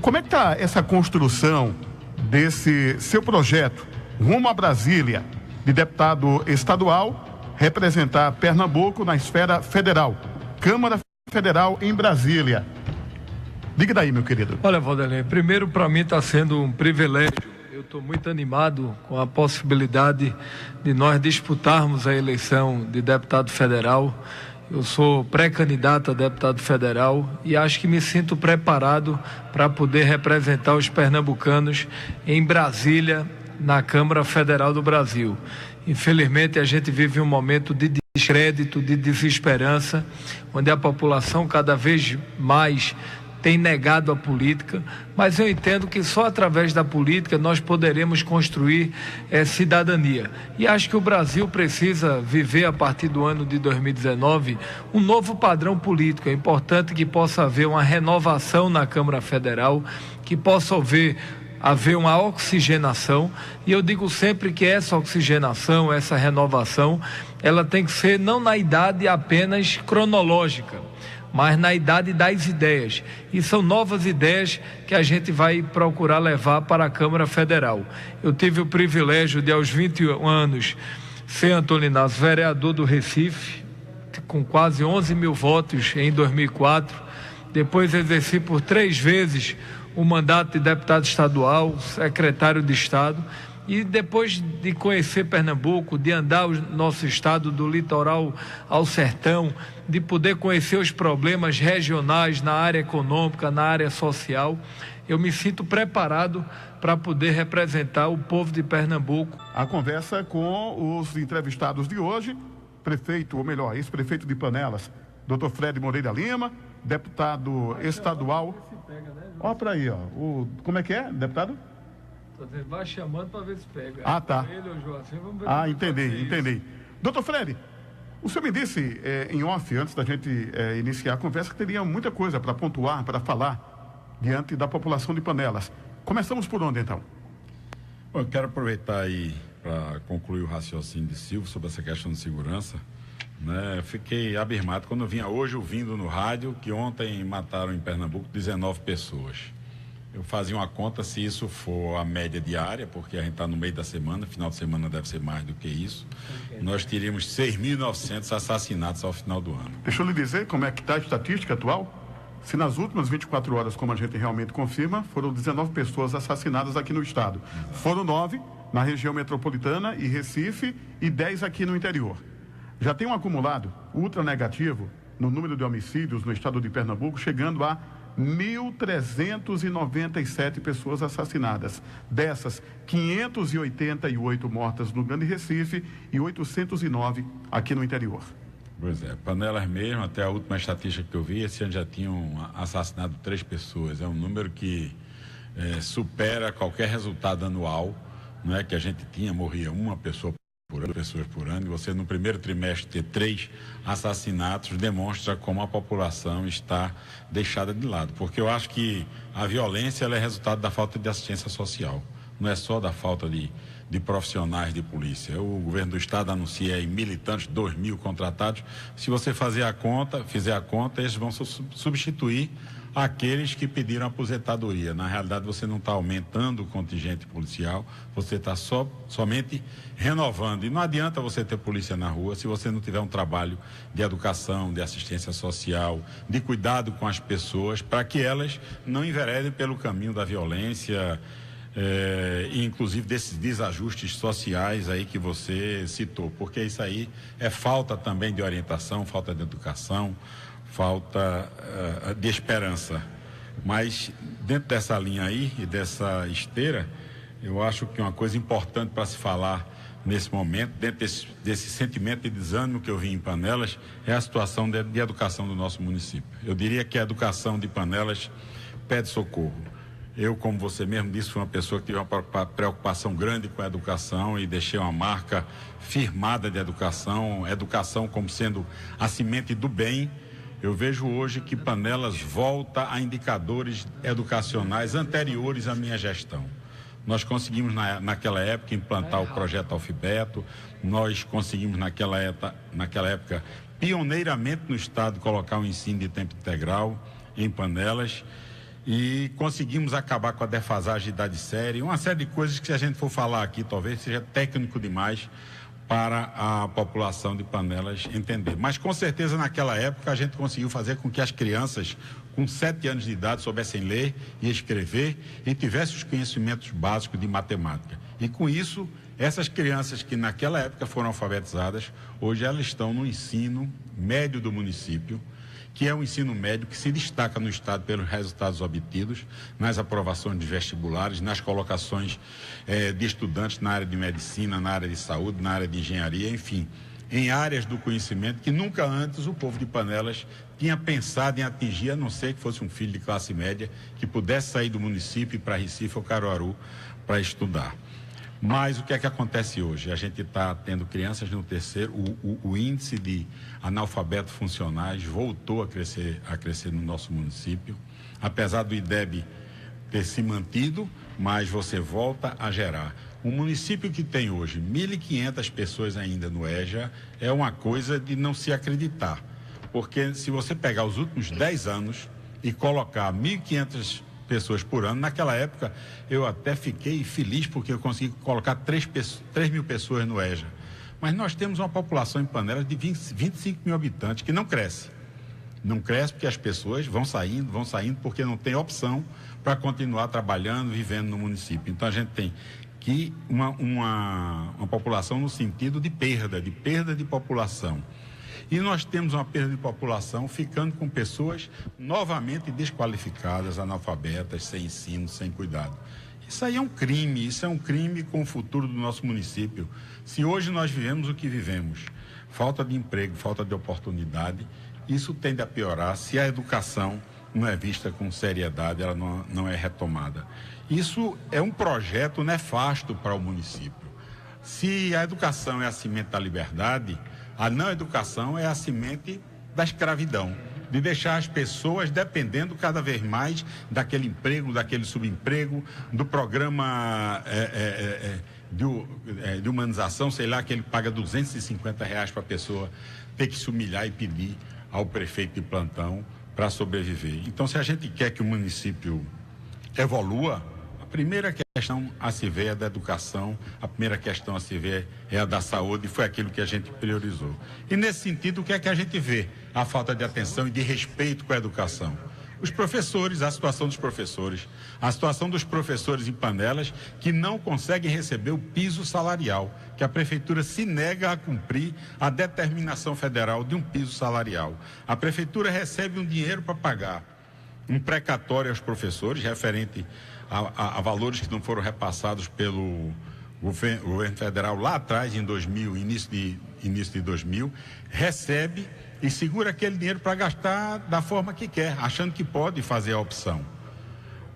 Como é que está essa construção desse seu projeto rumo a Brasília, de deputado estadual, representar Pernambuco na esfera federal, Câmara Federal em Brasília? Diga daí, meu querido. Olha, Vanderlei, primeiro para mim está sendo um privilégio. Eu estou muito animado com a possibilidade de nós disputarmos a eleição de deputado federal. Eu sou pré-candidato a deputado federal e acho que me sinto preparado para poder representar os pernambucanos em Brasília, na Câmara Federal do Brasil. Infelizmente, a gente vive um momento de descrédito, de desesperança, onde a população cada vez mais tem negado a política, mas eu entendo que só através da política nós poderemos construir cidadania. E acho que o Brasil precisa viver, a partir do ano de 2019, um novo padrão político. É importante que possa haver uma renovação na Câmara Federal, que possa haver uma oxigenação, e eu digo sempre que essa oxigenação, essa renovação, ela tem que ser não na idade apenas cronológica, mas na idade das ideias. E são novas ideias que a gente vai procurar levar para a Câmara Federal. Eu tive o privilégio de, aos 21 anos, ser, Antônio Inácio, vereador do Recife, com quase 11 mil votos em 2004. Depois exerci por 3 vezes o mandato de deputado estadual, secretário de Estado, e depois de conhecer Pernambuco, de andar o nosso estado do litoral ao sertão, de poder conhecer os problemas regionais na área econômica, na área social, eu me sinto preparado para poder representar o povo de Pernambuco. A conversa com os entrevistados de hoje, prefeito, ou melhor, ex-prefeito de Panelas, Dr. Fred Moreira Lima, deputado estadual. Olha para aí, ó. Como é que é, deputado? Vai chamando para ver se pega. Ah, tá. Ele ou Joacim, vamos ver. Entendi. Doutor Fred, o senhor me disse em off, antes da gente iniciar a conversa, que teria muita coisa para pontuar, para falar diante da população de Panelas. Começamos por onde, então? Bom, eu quero aproveitar aí para concluir o raciocínio de Silvio sobre essa questão de segurança. Né? Fiquei abismado quando eu vinha hoje ouvindo no rádio que ontem mataram em Pernambuco 19 pessoas. Eu fazia uma conta, se isso for a média diária, porque a gente está no meio da semana, final de semana deve ser mais do que isso, nós teríamos 6.900 assassinatos ao final do ano. Deixa eu lhe dizer como é que está a estatística atual. Se nas últimas 24 horas, como a gente realmente confirma, foram 19 pessoas assassinadas aqui no estado. Exato. Foram 9 na região metropolitana e Recife e 10 aqui no interior. Já tem um acumulado ultra negativo no número de homicídios no estado de Pernambuco, chegando a 1.397 pessoas assassinadas. Dessas, 588 mortas no Grande Recife e 809 aqui no interior. Pois é, Panelas mesmo, até a última estatística que eu vi, esse ano já tinham assassinado 3 pessoas. É um número que supera qualquer resultado anual, não é? Que a gente morria uma pessoa por ano, pessoas por ano, e você no primeiro trimestre ter 3 assassinatos demonstra como a população está deixada de lado, porque eu acho que a violência ela é resultado da falta de assistência social, não é só da falta de profissionais de polícia. O governo do estado anuncia aí militantes, 2.000 contratados. Se você fizer a conta, eles vão substituir aqueles que pediram aposentadoria. Na realidade, você não está aumentando o contingente policial, você está somente renovando. E não adianta você ter polícia na rua se você não tiver um trabalho de educação, de assistência social, de cuidado com as pessoas, para que elas não enveredem pelo caminho da violência, e inclusive desses desajustes sociais aí que você citou, porque isso aí é falta também de orientação, falta de educação, falta de esperança. Mas dentro dessa linha aí e dessa esteira, eu acho que uma coisa importante para se falar nesse momento, dentro desse sentimento de desânimo que eu vi em Panelas, é a situação de educação do nosso município. Eu diria que a educação de Panelas pede socorro. Eu, como você mesmo disse, fui uma pessoa que teve uma preocupação grande com a educação e deixei uma marca firmada de educação como sendo a semente do bem. Eu vejo hoje que Panelas volta a indicadores educacionais anteriores à minha gestão. Nós conseguimos naquela época implantar o projeto Alfabeto, nós conseguimos naquela época pioneiramente no estado colocar o ensino de tempo integral em Panelas. e conseguimos acabar com a defasagem de idade séria, uma série de coisas que, se a gente for falar aqui, talvez seja técnico demais para a população de Panelas entender. Mas, com certeza, naquela época, a gente conseguiu fazer com que as crianças com 7 anos de idade soubessem ler e escrever e tivessem os conhecimentos básicos de matemática. E, com isso, essas crianças que naquela época foram alfabetizadas, hoje elas estão no ensino médio do município, que é um ensino médio que se destaca no estado pelos resultados obtidos, nas aprovações de vestibulares, nas colocações de estudantes na área de medicina, na área de saúde, na área de engenharia, enfim, em áreas do conhecimento que nunca antes o povo de Panelas tinha pensado em atingir, a não ser que fosse um filho de classe média que pudesse sair do município para Recife ou Caruaru para estudar. Mas o que é que acontece hoje? A gente está tendo crianças no terceiro, o índice de analfabetos funcionais voltou a crescer no nosso município, apesar do IDEB ter se mantido, mas você volta a gerar. Um município que tem hoje 1.500 pessoas ainda no EJA é uma coisa de não se acreditar, porque se você pegar os últimos 10 anos e colocar 1.500 pessoas por ano, naquela época eu até fiquei feliz porque eu consegui colocar 3 mil pessoas no EJA. Mas nós temos uma população em Panelas de 25 mil habitantes que não cresce. Não cresce porque as pessoas vão saindo porque não tem opção para continuar trabalhando, vivendo no município. Então a gente tem que uma população no sentido de perda de população. E nós temos uma perda de população ficando com pessoas novamente desqualificadas, analfabetas, sem ensino, sem cuidado. Isso aí é um crime com o futuro do nosso município. Se hoje nós vivemos o que vivemos, falta de emprego, falta de oportunidade, isso tende a piorar se a educação não é vista com seriedade, ela não é retomada. Isso é um projeto nefasto para o município. Se a educação é a semente da liberdade, a não educação é a semente da escravidão, de deixar as pessoas dependendo cada vez mais daquele emprego, daquele subemprego, do programa de humanização, sei lá, que ele paga R$250 para a pessoa ter que se humilhar e pedir ao prefeito de plantão para sobreviver. Então, se a gente quer que o município evolua, a primeira questão a se ver é a da educação, a primeira questão a se ver é a da saúde, e foi aquilo que a gente priorizou. E nesse sentido, o que é que a gente vê? A falta de atenção e de respeito com a educação. Os professores, a situação dos professores em Panelas que não conseguem receber o piso salarial, que a prefeitura se nega a cumprir a determinação federal de um piso salarial. A prefeitura recebe um dinheiro para pagar um precatório aos professores, referente a valores que não foram repassados pelo governo federal lá atrás, em 2000, início de 2000, recebe e segura aquele dinheiro para gastar da forma que quer, achando que pode fazer a opção.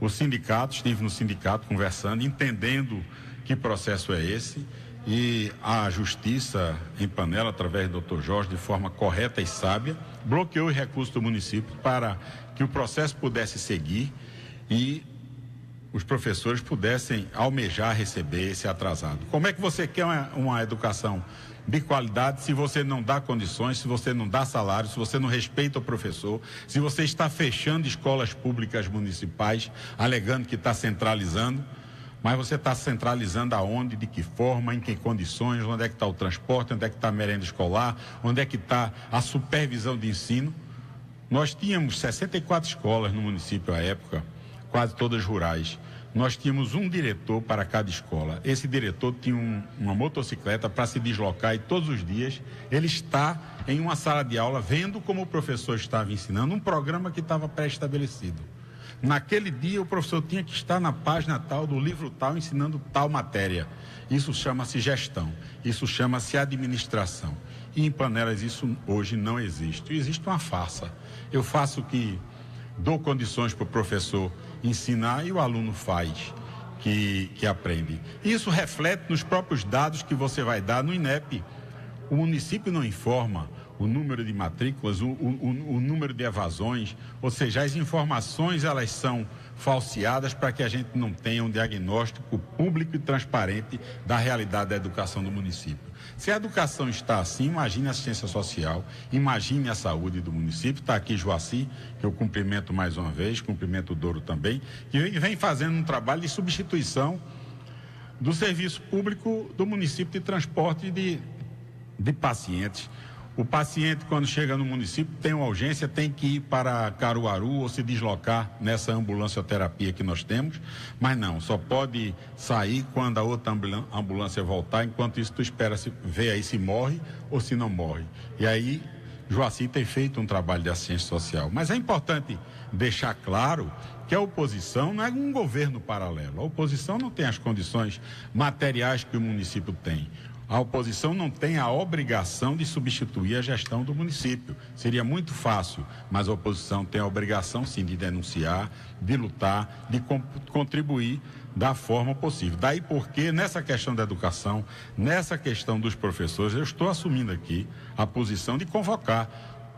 Estive no sindicato conversando, entendendo que processo é esse, e a Justiça em Panela, através do Dr. Jorge, de forma correta e sábia, bloqueou os recursos do município para que o processo pudesse seguir e os professores pudessem almejar receber esse atrasado. Como é que você quer uma educação de qualidade se você não dá condições, se você não dá salário, se você não respeita o professor, se você está fechando escolas públicas municipais, alegando que está centralizando, mas você está centralizando aonde, de que forma, em que condições, onde é que está o transporte, onde é que está a merenda escolar, onde é que está a supervisão de ensino. Nós tínhamos 64 escolas no município à época, quase todas rurais. Nós tínhamos um diretor para cada escola. Esse diretor tinha uma motocicleta para se deslocar e todos os dias ele está em uma sala de aula vendo como o professor estava ensinando um programa que estava pré-estabelecido. Naquele dia o professor tinha que estar na página tal, do livro tal, ensinando tal matéria. Isso chama-se gestão, isso chama-se administração. E em Panelas isso hoje não existe. Existe uma farsa. Eu faço que dou condições para o professor ensinar e o aluno faz, que aprende. Isso reflete nos próprios dados que você vai dar no INEP. O município não informa o número de matrículas, o número de evasões, ou seja, as informações elas são falseadas para que a gente não tenha um diagnóstico público e transparente da realidade da educação do município. Se a educação está assim, imagine a assistência social, imagine a saúde do município. Está aqui Joaci, que eu cumprimento mais uma vez, cumprimento o Douro também, que vem fazendo um trabalho de substituição do serviço público do município de transporte de pacientes. O paciente, quando chega no município, tem uma urgência, tem que ir para Caruaru ou se deslocar nessa ambulancioterapia que nós temos, mas não, só pode sair quando a outra ambulância voltar, enquanto isso tu espera ver aí se morre ou se não morre. E aí, Joaci tem feito um trabalho de assistência social. Mas é importante deixar claro que a oposição não é um governo paralelo. A oposição não tem as condições materiais que o município tem. A oposição não tem a obrigação de substituir a gestão do município. Seria muito fácil, mas a oposição tem a obrigação, sim, de denunciar, de lutar, de contribuir da forma possível. Daí porque, nessa questão da educação, nessa questão dos professores, eu estou assumindo aqui a posição de convocar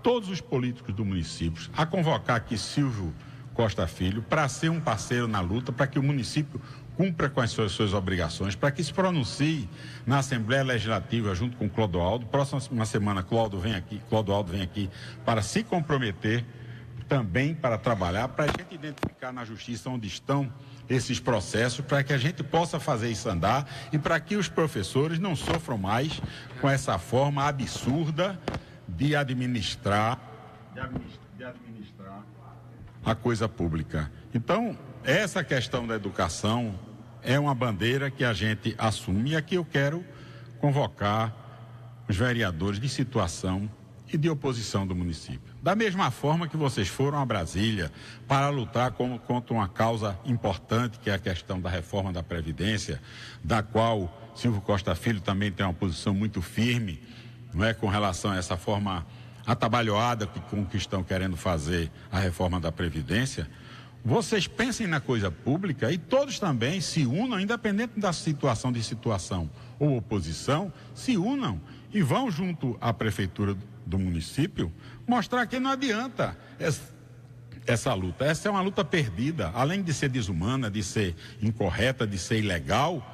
todos os políticos do município, a convocar aqui Silvio Costa Filho, para ser um parceiro na luta, para que o município cumpra com as suas obrigações, para que se pronuncie na Assembleia Legislativa junto com Clodoaldo. Próxima semana, Clodoaldo vem aqui para se comprometer também para trabalhar, para a gente identificar na justiça onde estão esses processos, para que a gente possa fazer isso andar e para que os professores não sofram mais com essa forma absurda de administrar a coisa pública. Então, essa questão da educação é uma bandeira que a gente assume, e aqui eu quero convocar os vereadores de situação e de oposição do município. Da mesma forma que vocês foram a Brasília para lutar contra uma causa importante, que é a questão da reforma da Previdência, da qual Silvio Costa Filho também tem uma posição muito firme, não é, com relação a essa forma atabalhoada com que estão querendo fazer a reforma da Previdência. Vocês pensem na coisa pública e todos também se unam, independente da situação ou oposição, se unam e vão junto à prefeitura do município mostrar que não adianta essa luta. Essa é uma luta perdida, além de ser desumana, de ser incorreta, de ser ilegal,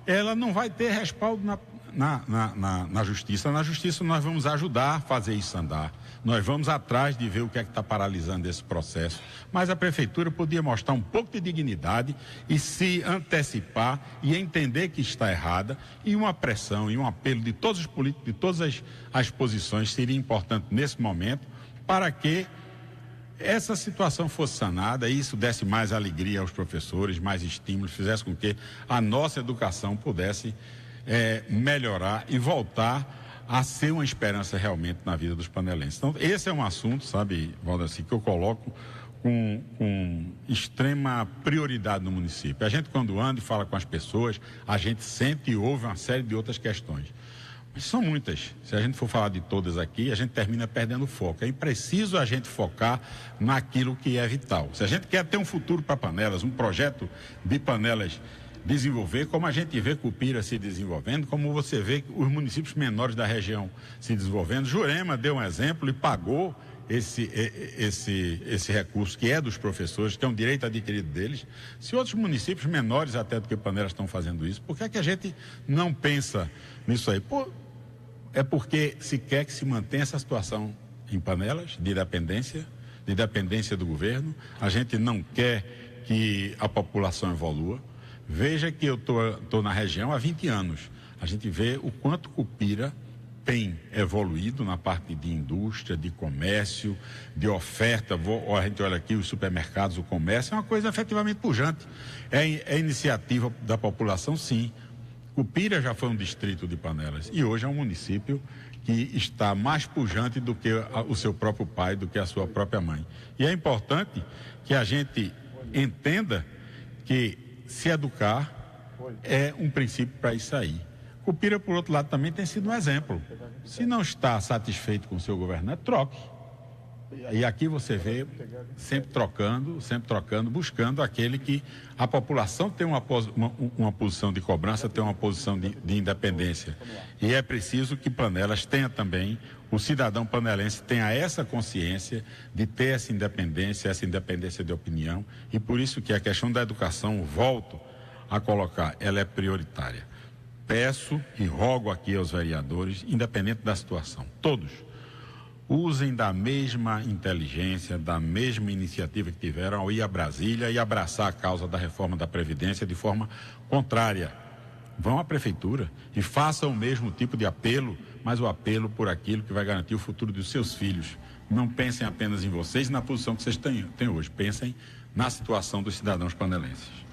ela não vai ter respaldo na justiça. Na justiça nós vamos ajudar a fazer isso andar. Nós vamos atrás de ver o que é que está paralisando esse processo. Mas a prefeitura podia mostrar um pouco de dignidade e se antecipar e entender que está errada, e uma pressão e um apelo de todos os políticos, de todas as posições, seria importante nesse momento para que essa situação fosse sanada e isso desse mais alegria aos professores, mais estímulos, fizesse com que a nossa educação pudesse melhorar e voltar a ser uma esperança realmente na vida dos panelenses. Então, esse é um assunto, sabe, Valdeci, que eu coloco com extrema prioridade no município. A gente, quando anda e fala com as pessoas, a gente sente e ouve uma série de outras questões. Mas são muitas. Se a gente for falar de todas aqui, a gente termina perdendo o foco. É preciso a gente focar naquilo que é vital. Se a gente quer ter um futuro para Panelas, um projeto de Panelas desenvolver, como a gente vê Cupira se desenvolvendo, como você vê os municípios menores da região se desenvolvendo. Jurema deu um exemplo e pagou esse recurso que é dos professores, que é um direito adquirido deles. Se outros municípios menores até do que Panelas estão fazendo isso, por que é que a gente não pensa nisso aí? É porque se quer que se mantenha essa situação em Panelas, de dependência do governo. A gente não quer que a população evolua. Veja que eu estou na região há 20 anos. A gente vê o quanto Cupira tem evoluído na parte de indústria, de comércio, de oferta. A gente olha aqui os supermercados, o comércio, é uma coisa efetivamente pujante. É iniciativa da população, sim. Cupira já foi um distrito de Panelas e hoje é um município que está mais pujante do que o seu próprio pai, do que a sua própria mãe. E é importante que a gente entenda que se educar é um princípio para isso aí. Cupira, por outro lado, também tem sido um exemplo. Se não está satisfeito com o seu governante, troque. E aqui você vê sempre trocando, buscando aquele que a população tem uma posição de cobrança, tem uma posição de independência. E é preciso que Panelas tenha também o cidadão panelense tenha essa consciência de ter essa independência de opinião, e por isso que a questão da educação, volto a colocar, ela é prioritária. Peço e rogo aqui aos vereadores, independente da situação, todos, usem da mesma inteligência, da mesma iniciativa que tiveram ao ir a Brasília e abraçar a causa da reforma da Previdência de forma contrária. Vão à prefeitura e façam o mesmo tipo de apelo, mas o apelo por aquilo que vai garantir o futuro dos seus filhos. Não pensem apenas em vocês e na posição que vocês têm hoje. Pensem na situação dos cidadãos panelenses.